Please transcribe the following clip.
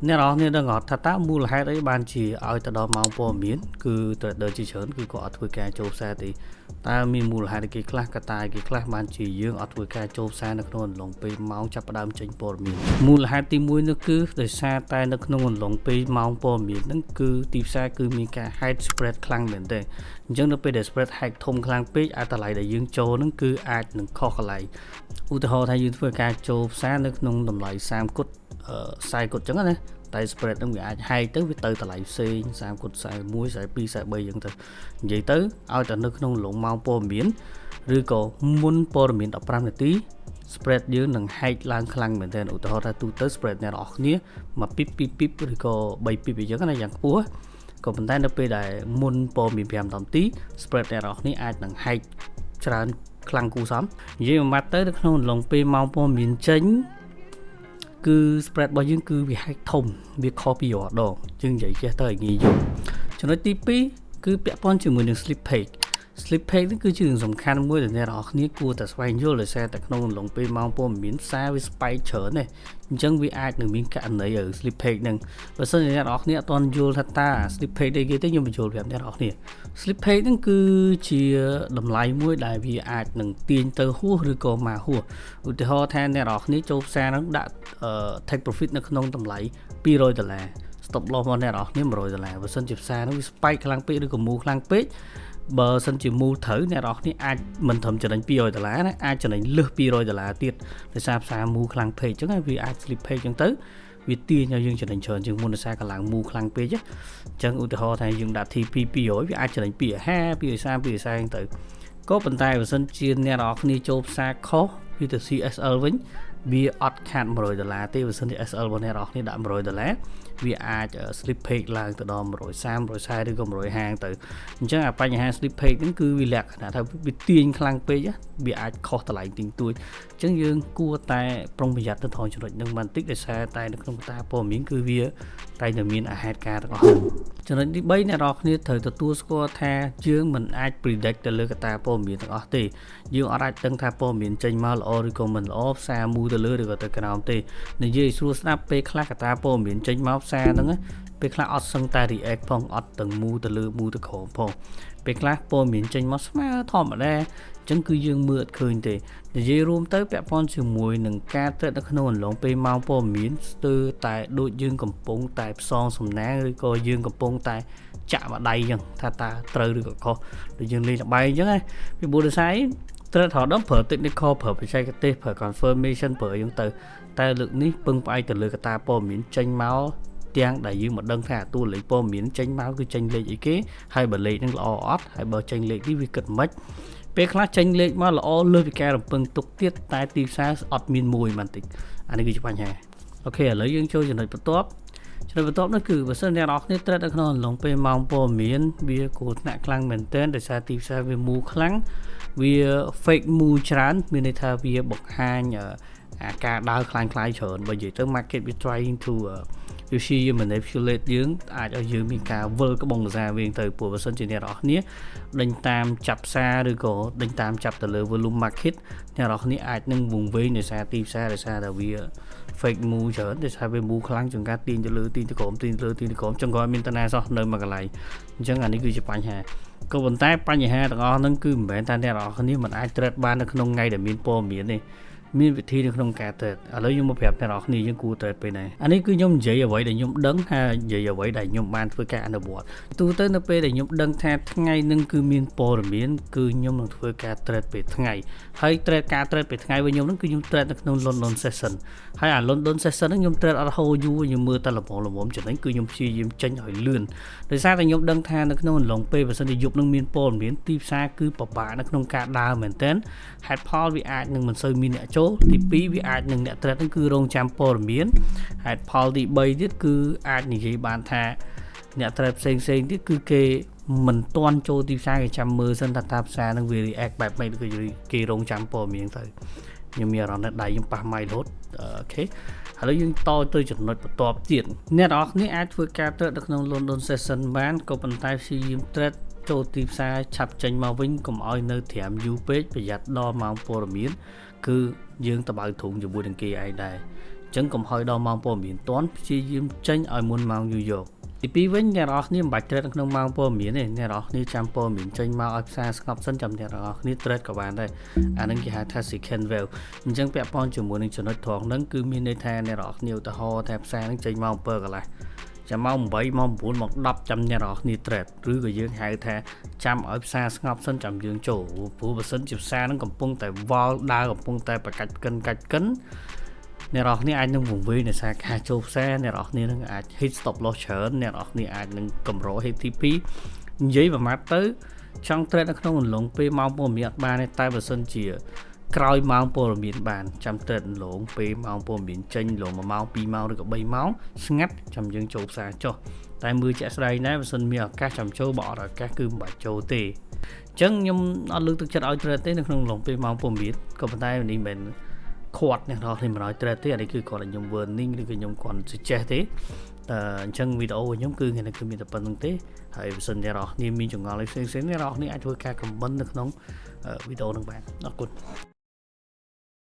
អ្នកនរគ្នាដឹងអត់ថាតើមូលហេតុអីបានជាឲ្យទៅដល់ម៉ោងព័ត៌មានគឺទៅដល់ជាច្រើនគឺគាត់អត់ធ្វើការចូលផ្សារទេតើមានមូលហេតុអីគេខ្លះកត្តាគេខ្លះបានជាយើងអត់ធ្វើការចូលផ្សារនៅក្នុងអំឡុងពេលម៉ោងចាប់ផ្ដើមចេញព័ត៌មានមូលហេតុទី1នោះគឺដោយសារតែនៅក្នុងអំឡុងពេលម៉ោងព័ត៌មានហ្នឹងគឺទីផ្សារគឺមានការ high spread ខ្លាំងមែនទេអញ្ចឹងនៅពេលដែល spread high ធំខ្លាំងពេកអាតម្លៃដែលយើងចូលហ្នឹងគឺអាចនឹងខុសកន្លែងឧទាហរណ៍ថាយើងធ្វើការចូលផ្សារនៅក្នុងតម្លៃ30គុត40គុតអញ្ចឹងណាតែ spread ហ្នឹងវាអាចហែកទៅវាទៅតម្លៃផ្សេង30គុត41 42 43អញ្ចឹងទៅនិយាយទៅឲ្យតែនៅក្នុងឡុងម៉ោងព័ត៌មានឬក៏មុនព័ត៌មាន15នាទី spread យើងនឹងហែកឡើងខ្លាំងមែនទែនឧទាហរណ៍ថាទូទៅ spread អ្នកនរអស់គ្នា1ពីប2ពីបឬក៏3ពីបអញ្ចឹងណាយ៉ាងខ្ពស់ក៏ប៉ុន្តែនៅពេលដែលមុនព័ត៌មាន5នាទី spread អ្នកនរអស់គ្នាអាចនឹងហែកច្រើនខ្លាំងគូសំនិយាយមួយម៉ាត់ទៅនៅក្នុងឡុងពេលម៉ោងព័ត៌មានចេញគឺ spread របស់យើងគឺវាហែកធំវាខុសពីរាល់ដងយើងនិយាយចេះទៅឲ្យងាយយល់ចំណុចទី2គឺពាក់ព័ន្ធជាមួយនឹង slip page នេះគឺជារឿងសំខាន់មួយដែលអ្នកនរគ្នាគួរតែស្វែងយល់ដោយសារតែក្នុងអំឡុងពេលម៉ោងព័ត៌មានផ្សារវាស្បែកច្រើនទេអញ្ចឹងវាអាចនឹងមានករណី slip page ហ្នឹងបើសិនជាអ្នកនរគ្នាអត់ទាន់យល់ថាតើ slip page អីគេទេខ្ញុំបញ្ចូលប្រាប់អ្នកនរគ្នា slip page ហ្នឹងគឺជាតម្លៃមួយដែលវាអាចនឹងទាញទៅហួសឬក៏មកហួសឧទាហរណ៍ថាអ្នកនរគ្នាចូលផ្សារហ្នឹងដាក់ take profit នៅក្នុងតម្លៃ$200 stop loss របស់អ្នកនរគ្នា$100បើសិនជាផ្សារហ្នឹងវាស្បែកខ្លាំងពេកឬក៏មូលខ្លាំងពេកបើសិនជាមូលត្រូវអ្នកនរគ្នាអាចមិនត្រឹមចំណេញ$200ណាអាចចំណេញលើស$200ទៀតដោយសារផ្សារមូលខ្លាំងពេកអញ្ចឹងវាអាច slip page អញ្ចឹងទៅវាទាញឲ្យយើងចំណេញច្រើនជាងមុនដោយសារកម្លាំងមូលខ្លាំងពេកអញ្ចឹងឧទាហរណ៍ថាយើងដាក់ TP 200វាអាចចំណេញ250 230 240អញ្ចឹងទៅក៏ប៉ុន្តែបើសិនជាអ្នកនរគ្នាចូលផ្សារខុសវាទៅ CSL វិញវាអត់ខាត$100ទេបើសិនជា SL របស់អ្នកនរគ្នាដាក់$100វាអាច slip page ឡើងទៅដល់130 140ឬក៏150ទៅអញ្ចឹងអាបញ្ហា slip page ហ្នឹងគឺវាលក្ខណៈថាវាទាញខ្លាំងពេកវាអាចខុសតម្លៃទីងទួចអញ្ចឹងយើងគួរតែប្រុងប្រយ័ត្នទៅថយចំណុចហ្នឹងបន្តិចដោយសារតែនៅក្នុងកត្តាព័ត៌មានគឺវាតែតែមានអាហេតុការទាំងអស់ចំណុចទី3អ្នកនរគ្នាត្រូវទទួលស្គាល់ថាយើងមិនអាច predict ទៅលើកត្តាព័ត៌មានទាំងអស់ទេយើងអាចដឹងថាព័ត៌មានចេញមកល្អឬក៏មិនល្អផ្សារមូលទៅលើឬក៏ទៅក្រោមទេនិយាយស្រួលស្ដាប់ពេលខ្លះកត្តាព័ត៌មានចេញមកផ្សារហ្នឹងពេលខ្លះអត់សឹងតែ react ផងអត់ទាំងមូលទៅលើមូលទៅក្រោមផងពេលខ្លះព័ត៌មានចេញមកស្មើធម្មតាអញ្ចឹងគឺយើងមើលអត់ឃើញទេនិយាយរួមទៅពាក់ព័ន្ធជាមួយនឹងការត្រិតនៅក្នុងអន្លងពេលម៉ោងព័ត៌មានស្ទើរតែដូចយើងកំពុងតែផ្សងសំណាងឬក៏យើងកំពុងតែចាក់មួយដៃអញ្ចឹងថាតើត្រូវឬក៏ខុសដូចយើងលេងល្បែងអញ្ចឹងពីព្រោះដោយសារត្រូវថតដល់ប្រើ technical ប្រើបច្ចេកទេសប្រើ confirmation ប្រើអញ្ចឹងទៅតែលើកនេះពឹងផ្អែកទៅលើកត្តាព័ត៌មានចេញមកទាំងដែលយើងមិនដឹងថាតួលេខព័ត៌មានចេញមកគឺចេញលេខអីគេហើយបើលេខហ្នឹងល្អអត់ហើយបើចេញលេខនេះវាគិតមិនពេលខ្លះចេញលេខមកល្អលើសពីការរំពឹងទុកទៀតតែទីផ្សារអត់មានមួយបន្តិចអានេះគឺជាបញ្ហាអូខេឥឡូវយើងចូលចំណុចបន្ទាប់នោះគឺបើសិនអ្នកនរគ្នាត្រិតនៅក្នុងអំឡុងពេលម៉ោងព័ត៌មានវាគ្រោះថ្នាក់ខ្លាំងមែនទែនដោយសារទីផ្សារវាមូខ្លាំងវា fake move ច្រើនមានន័យថាវាបង្ហាញអាការដើរខ្លាំងច្រើនបើនិយាយទៅ market វា trying to វាជា manipulate យើងអាចឲ្យយើងមានការវិលក្បងកសាវិញទៅព្រោះបើសិនជាអ្នកនរគ្នាដេញតាមចាប់ផ្សារឬក៏ដេញតាមចាប់ទៅលើ volume market អ្នកនរគ្នាអាចនឹងវង្វេងដោយសារទីផ្សារដោយសារតែវា fake move ច្រើនដោយសារវា move ខ្លាំងជាងការទាញទៅលើទាញទៅក្រោមទាញទៅលើទាញទៅក្រោមចឹងក៏មានតាណាសោះនៅមួយកន្លែងអញ្ចឹងអានេះគឺជាបញ្ហាក៏ប៉ុន្តែបញ្ហាទាំងអស់ហ្នឹងគឺមិនមែនថាអ្នកនរគ្នាមិនអាច trade បាននៅក្នុងថ្ងៃដែលមានព័ត៌មានទេមានវិធីនៅក្នុងការ trade ឥឡូវខ្ញុំមកប្រាប់អ្នកនរគ្នាយើងគួរ trade ពេលណាអានេះគឺខ្ញុំនិយាយអ្វីដែលខ្ញុំដឹងហើយនិយាយអ្វីដែលខ្ញុំបានធ្វើការអនុវត្តទូទៅនៅពេលដែលខ្ញុំដឹងថាថ្ងៃហ្នឹងគឺមានព័ត៌មានគឺខ្ញុំនឹងធ្វើការ trade ពេលថ្ងៃហើយ trade ពេលថ្ងៃវិញខ្ញុំហ្នឹងគឺខ្ញុំ trade នៅក្នុង London session ហើយអា London session ហ្នឹងខ្ញុំ trade អត់ហូរយូរខ្ញុំមើលតែល្មមចំណេញគឺខ្ញុំព្យាយាមចេញឲ្យលឿនដោយសារតែខ្ញុំដឹងថានៅក្នុងអំឡុងពេលបើសិនជាយប់នឹងមានព័ត៌មានទីផ្សារគឺពិបាកនៅក្នុងការដើរមែនទែនហេតុផលវាអាចនឹងមិនសូវមានអ្នកចូលទី2វាអាចនឹងអ្នក trade ហ្នឹងគឺរងចាំព័ត៌មានហេតុផលទី3ទៀតគឺអាចនិយាយបានថាអ្នក trade ផ្សេងទៀតគឺគេមិនទាន់ចូលទីផ្សារគេចាំមើលសិនថាផ្សារនឹងវា react បែបម៉េចគឺគេរងចាំព័ត៌មានទៅខ្ញុំមានអារម្មណ៍ថាដៃខ្ញុំប៉ះម៉ៃរហូតអូខេឥឡូវយើងតទៅចំណុចបន្ទាប់ទៀតអ្នកនរគ្នាអាចធ្វើការ trade នៅក្នុង London session បានក៏ប៉ុន្តែព្យាយាម trade ចូលទីផ្សារឆាប់ចេញមកវិញកុំឲ្យនៅត្រាំយូរពេកប្រយ័ត្នដល់ម៉ោងព័ត៌មានគឺយើងតបៅធុងជាមួយនឹងគេឯងដែរអ ចឹងកុំឲ្យដល់ម៉ោងព័ត៌មានតន់ព្យាយាមចេញឲ្យមុនម៉ោងយូរយកទីពីរវិញអ្នកនរគ្នាមិនបាច់ trade នៅក្នុងម៉ោងព័ត៌មានទេអ្នកនរគ្នាចាំព័ត៌មានចេញមកឲ្យផ្សារស្ងប់សិនចាំអ្នកនរគ្នា trade ក៏បានដែរអានឹងគេហៅថា second wave អញ្ចឹងពាក់ព័ន្ធជាមួយនឹងចំណុចត្រង់ហ្នឹងគឺមានន័យថាអ្នកនរគ្នាឧទាហរណ៍ថាផ្សារហ្នឹងចេញមក7កន្លះចាំម៉ោង8ម៉ោង9ម៉ោង10ចាំអ្នកនរគ្នា trade ឬក៏យើងហៅថាចាំឲ្យផ្សារស្ងប់សិនចាំយើងចូលព្រោះបើសិនជាផ្សារហ្នឹងកំពុងតែវល់ដើរកំពុងតែប្រកាច់កិនអ្នកនរគ្នាអាចនឹងវង្វេងដោយសារការចូលផ្សារអ្នកនរគ្នានឹងអាច hit stop loss ច្រើនអ្នកនរគ្នាអាចនឹងកម្រ hit TP និយាយប្រមាថទៅចង់ trade នៅក្នុងអន្លង់ពេលម៉ោងព័ត៌មានអត់បានទេតែបើសិនជាក្រោយម៉ោងព័ត៌មានបានចាំ trade អន្លង់ពេលម៉ោងព័ត៌មានចេញលង1ម៉ោង2ម៉ោងឬក៏3ម៉ោងស្ងាត់ចាំយើងចូលផ្សារចុះតែមើលជាក់ស្ដែងដែរបើសិនមានឱកាសចាំចូលបើអត់ឱកាសគឺមិនបាច់ចូលទេអញ្ចឹងខ្ញុំអត់លើកទឹកចិត្តឲ្យ trade ទេនៅក្នុងអន្លង់ពេលម៉ោងព័ត៌មានក៏ប៉ុន្តែនេះមិនខាត់អ្នកនរគ្នាមិនឲ្យ trade ទេអានេះគឺគាត់ឲ្យខ្ញុំ warning ឬក៏ខ្ញុំគាត់ suggest ទេអញ្ចឹងវីដេអូរបស់ខ្ញុំគឺមានតែប៉ុណ្្នឹងទេហើយបើសិនអ្នកនរគ្នាមានចង្អល់ផ្សេងៗអ្នកនរគ្នាអាចធ្វើការ comment នៅក្នុងវីដេអូនឹងបានអរគុណ